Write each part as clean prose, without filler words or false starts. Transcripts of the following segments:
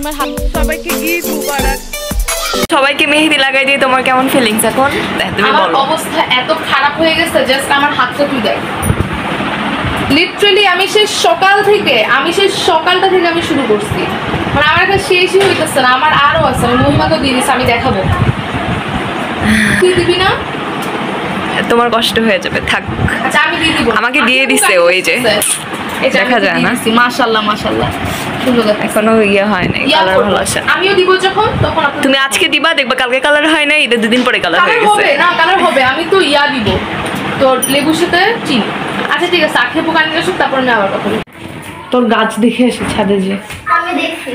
তোমার হাত সবাইকে ঈদ মুবারক। সবাইকে মেহেদি লাগাই দিয়ে তোমার কেমন ফিলিংস এখন? তুমি বলো। অবস্থা এত খারাপ হয়ে গেছে, জাস্ট আমার হাতটা তুই দেখ। লিটারালি আমি সেই সকালটা থেকে আমি শুরু করছি, মানে আমার কাছে শেষই হইতেছে না। আমার আরো আছে, আমি মহিমাকে দিয়ে দিচ্ছি, আমি দেখাবো। তুই দিবি না? তোমার কষ্ট হয়ে যাবে, থাক। আচ্ছা আমি দিয়ে দিব। আমাকে দিয়ে দিছে ওই যে দেখা যায় না। মাশাআল্লাহ মাশাআল্লাহ সুন্দর। এখনো ইয়ে হয় নাই, কালার ভালো আসে। আমিও দিব যখন, তখন তুমি আজকে দিবা, দেখবা কালকে কালার হয় না, ঈদের 2 দিন পরে কালার হয়ে গেছে। না কালার হবে, আমি তো দিব তোর লেবুর সাথে চিনি। আচ্ছা ঠিক আছে, আখে পোকা নিয়ে আসুক, তারপর আমি আবার কথা বলি। তোর গাছ দেখে আসি ছাদে যে। আমি দেখছি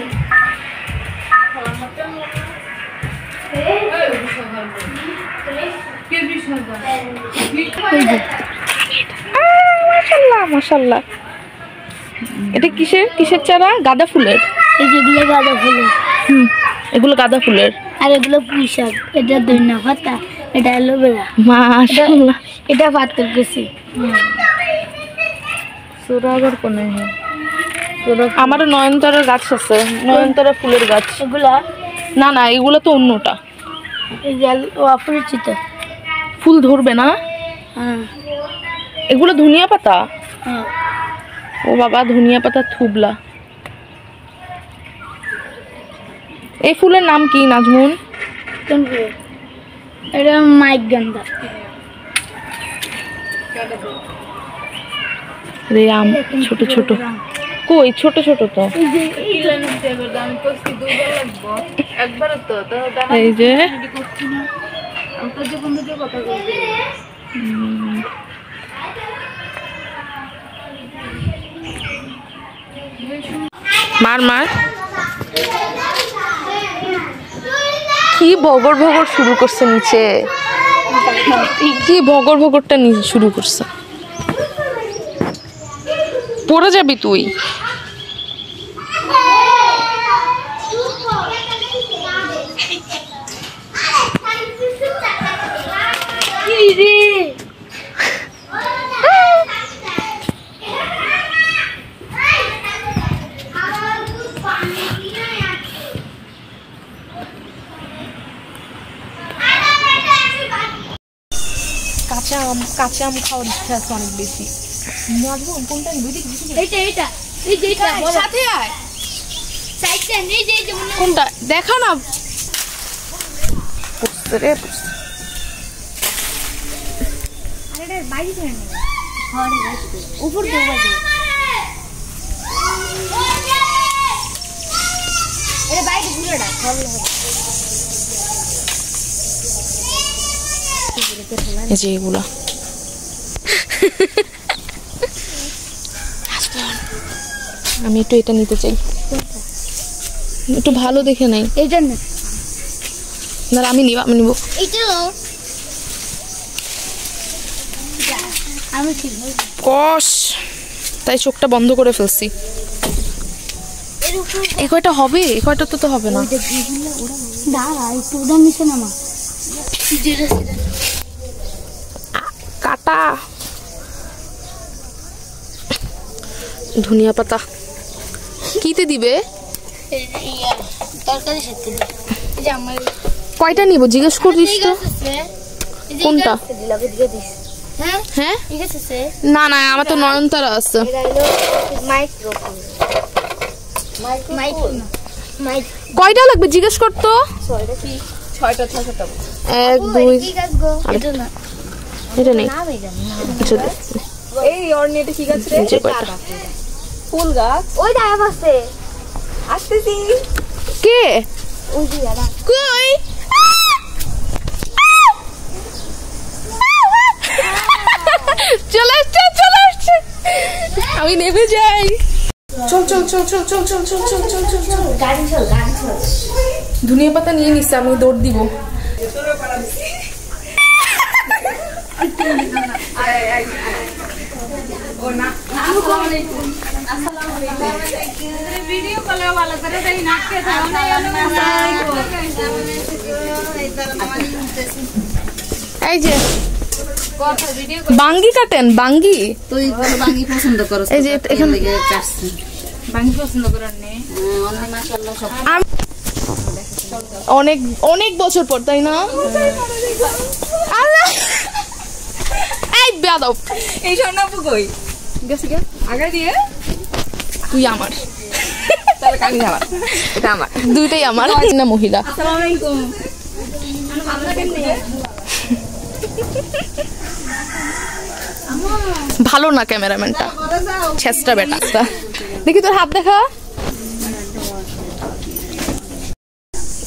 মাশাআল্লাহ মাশাআল্লাহ। এটা কিসের চারা? গাঁদা ফুলের। এই যেগুলো গাঁদা ফুলের। এগুলো গাঁদা ফুলের, আর এগুলো পুঁই শাক। এটা ধনিয়া পাতা, এটা অ্যালোভেরা। মাশাআল্লাহ। এটা পাথর গেছে। তোরা আবার কোনে? আমারও নয়নতারা গাছ আছে, নয়নতারা ফুলের গাছ। এগুলা না না, এগুলো তো অন্যটা। এই যে অপরিচিত ফুল ধরবে না। হ্যাঁ এগুলো ধনিয়া পাতা। হ্যাঁ ও বাবা, ধনিয়া পাতা থুবলা। এই ফুলের নাম কি নাজমুন? কোন ফুল? এটা মাইক গান্দা। রে আম ছোট ছোট, কই ছোট ছোট তো। এই যে মার মার কি ভগর ভগর শুরু করছে নিচে, কি ভগর ভগরটা নিচে শুরু করছে। পড়ে যাবি তুই। কাঁচা আম খাওয়ার ইচ্ছা আছে অনেক বেশি। কোনটা দেখা না? এগুলা আমি একটু এটা নিতে চাই, একটু ভালো দেখে নাই। এইটা না, না আমি নিব, আমি নিব। আমি ঠিক কষ, তাই চোখটা বন্ধ করে ফেলছি। এই কয়টা হবে? এই কয়টা তো হবে না। দাঁড়া একটু ওটা নিচে নামা। কাটা ধনিয়া পাতা কিতে দিবে? তরকারি সাথে কয়টা নিব জিজ্ঞেস করিস তো। কোনটা? হ্যাঁ না না, আমার তো নয়নতারা আছে। কয়টা লাগবে জিজ্ঞেস করতো। 6টা 1 2 এটা নেই। এই অর্ণিটা কি গাছ রে? ফুল গাছ। ওই দাঁড়া আছে আসতেছি। কে? ওই যে দাঁড়া কই? চলে আসছে চলে আসছে, আমি নেমে যাই। চল চল চল চল চল চল চল চল চল চল চল গাড়ি চল গাড়ি চল। ধনিয়া পাতা নিয়ে নিচ্ছে, আমি দৌড় দিব। এই যে বাঙ্গি কাটেন, বাঙ্গি তুই বাঙ্গি পছন্দ করো, এই যে এখানে অনেক অনেক বছর পর, তাই না? আল্লাহ, এই বেয়াদব, এই স্বর্ণাপু কই গেছে কে? আগে দিয়ে তুই আমার, তাহলে কামি আমার, এটা আমার, দুইটাই আমার না মহিলা। আসসালামু আলাইকুম। ভালো না ক্যামেরাম্যানটা, ছেস্টা বেটা। দেখি তোর হাত দেখা।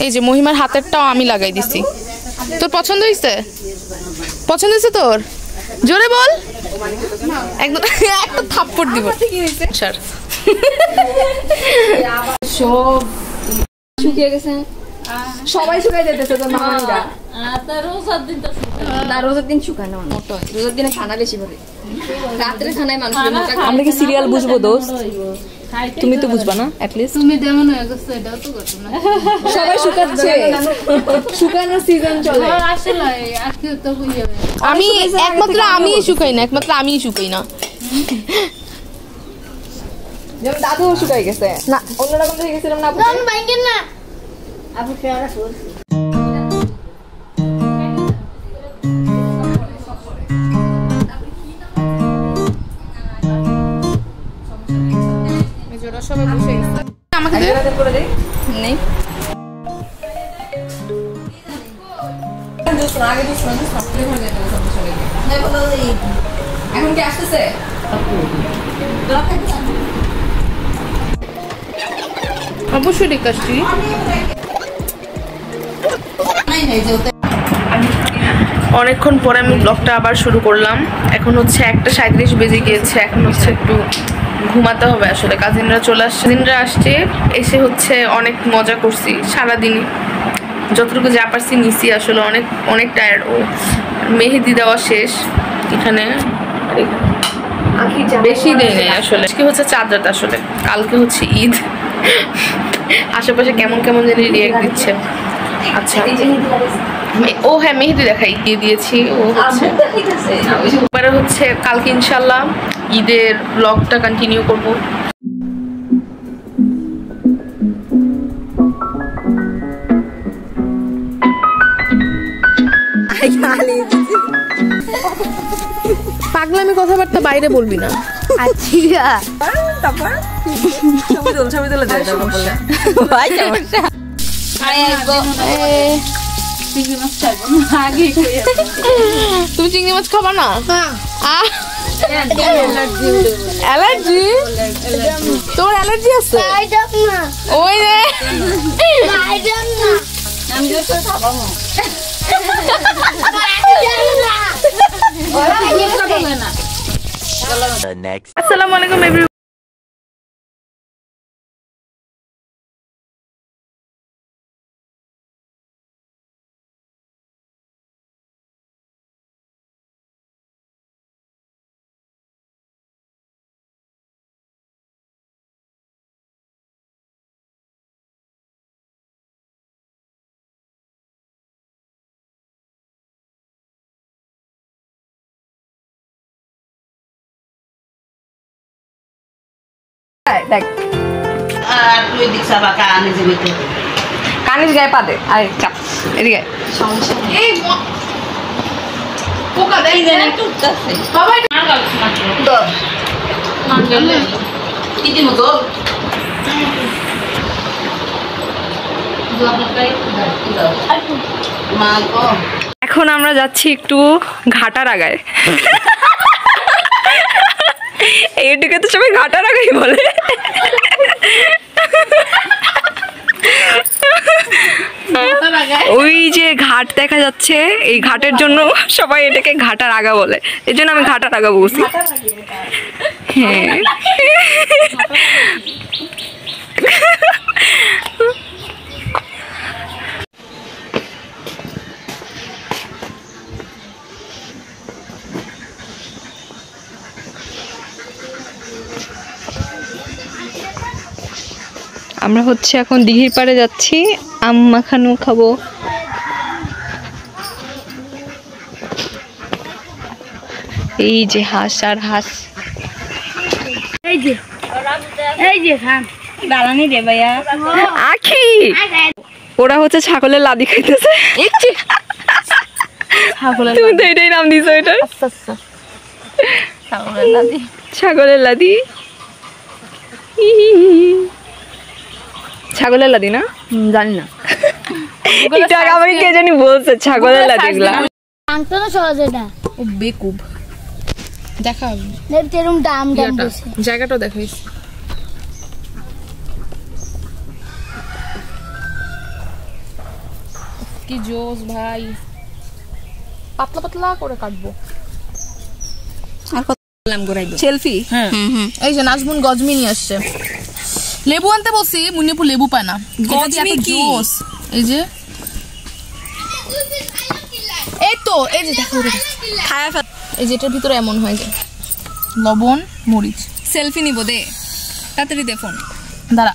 এই যে মহিমার হাতেরটাও আমি লাগাই দিছি। তোর পছন্দ হয়েছে? পছন্দ হয়েছে তোর? জোরে বল। একদম একটা থাপ্পড় দিব। স্যার সব শুকিয়ে গেছে, সবাই শুকাই যেতেছে তোর মামারা। না, রোজার দিন শুকায় না মানুষ, রোজার দিনে খানা বেশি করে, রাত্রে খানায় মানুষ। আমরা কি সিরিয়াল বুঝবো দোস্ত? তুমি তো বুঝবা না, অ্যাটলিস্ট তুমি যেমন হয়ে গেছো এটাও তো করছো না। সবাই শুকাচ্ছে, শুকানোর সিজন চলে। আসলে আর কেউ তো বুঝে আমি একমাত্র আমিই শুকাই না, একমাত্র আমিই শুকাই না। যেমন দাদু শুকাই গেছে না, অন্যরকম হয়ে গেছিলাম না। আমি বাইকেন না আপু খেয়াল করছি। সবাই বসে গেছে, আমাকে দে। করে দেই নেই জুস না, আগে জুস না, জুস সাপ্লাই হয়ে যেত সমস্যা নেই। হ্যাঁ বলো, এখন কি আসতেছে? অবশ্যই ঠিক আসছি। অনেকক্ষণ পরে আমি ব্লগটা আবার শুরু করলাম। এখন হচ্ছে 1:37 বেজে গিয়েছে। এখন হচ্ছে একটু ঘুমাতে হবে। আসলে কাজিনরা চলে আসছে, কাজিনরা আসছে, এসে হচ্ছে অনেক মজা করছি সারাদিনই, যতটুকু যা পারছি নিছি। আসলে অনেক অনেক টায়ার্ড। ও মেহেদি দেওয়া শেষ এখানে, বেশি দেয় নেই আসলে। আজকে হচ্ছে চাঁদ রাত, আসলে কালকে হচ্ছে ঈদ। আশেপাশে কেমন কেমন জানি রিয়েক্ট দিচ্ছে। আচ্ছা, ও হ্যাঁ মেহেদি দেখাই দিয়ে দিয়েছি। ও হচ্ছে এবারে হচ্ছে কালকে ইনশাল্লাহ ঈদের ব্লগটা কন্টিনিউ করব। পাগলামি কথাবার্তা বাইরে বলবি না। আচ্ছা তারপর ছবি তুলে দেয় তারপর বললে ভাই সমস্যা। তুমি চিংড়ি মাছ খাবা না? অ্যালার্জি? তোর অ্যালার্জি আছে? ওই রে আসসালামু আলাইকুম এভরিওয়ান। দেখ কানির গায়ে পা দে, আরে চাপ এদিকে। এই পোকা দেই দেন বাবা এখন আমরা যাচ্ছি একটু ঘাটার আগায়। এইটুকে তো সবাই ঘাটার আগাই বলে। ওই যে ঘাট দেখা যাচ্ছে, এই ঘাটের জন্য সবাই এটাকে ঘাটার আগা বলে, এই জন্য আমি ঘাটার আগা বলছি। হ্যাঁ আমরা হচ্ছে এখন দিঘির পাড়ে যাচ্ছি, আম মাখানো খাবো। এই যে হাঁস আর হাঁস, এই যে এই যে খান দালানি দে ভাইয়া আখি ওরা হচ্ছে ছাগলের লাদি খাইতেছে তুমি তো এটাই নাম দিছো এটা ছাগলের লাদি ছাগলের লাদি না জানি না এটা আমাকে কে জানি বলছে ছাগলের লাদি গুলা আনতো না সহজ এটা ও বেকুব দেখা এরকম দাম দাম দিছে জায়গাটা দেখাইস কি জোস ভাই পাতলা পাতলা করে কাটবো আর কত নাম ঘুরাইবো সেলফি হ্যাঁ এই যে নাজমুন গজমি নিয়ে আসছে লেবু আনতে বলছি মুন্নিপুর লেবু পায় না গজমি কি এই যে এই তো এই যে দেখো খায়া ফেল এই যে এটার ভিতরে এমন হয় যে লবণ মরিচ সেলফি নিব দে তাড়াতাড়ি দে ফোন দাঁড়া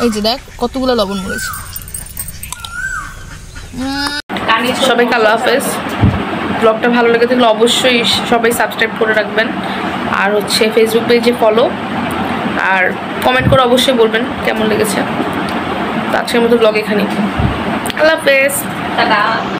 এই যে দেখ কতগুলো লবণ মরিচ সবাইকে আল্লাহ হাফেজ ব্লগটা ভালো লেগে থাকলে অবশ্যই সবাই সাবস্ক্রাইব করে রাখবেন আর হচ্ছে ফেসবুক পেজে ফলো আর কমেন্ট করে অবশ্যই বলবেন কেমন লেগেছে তো আজকের মতো ব্লগ এখানেই আল্লাহ হাফেজ টাটা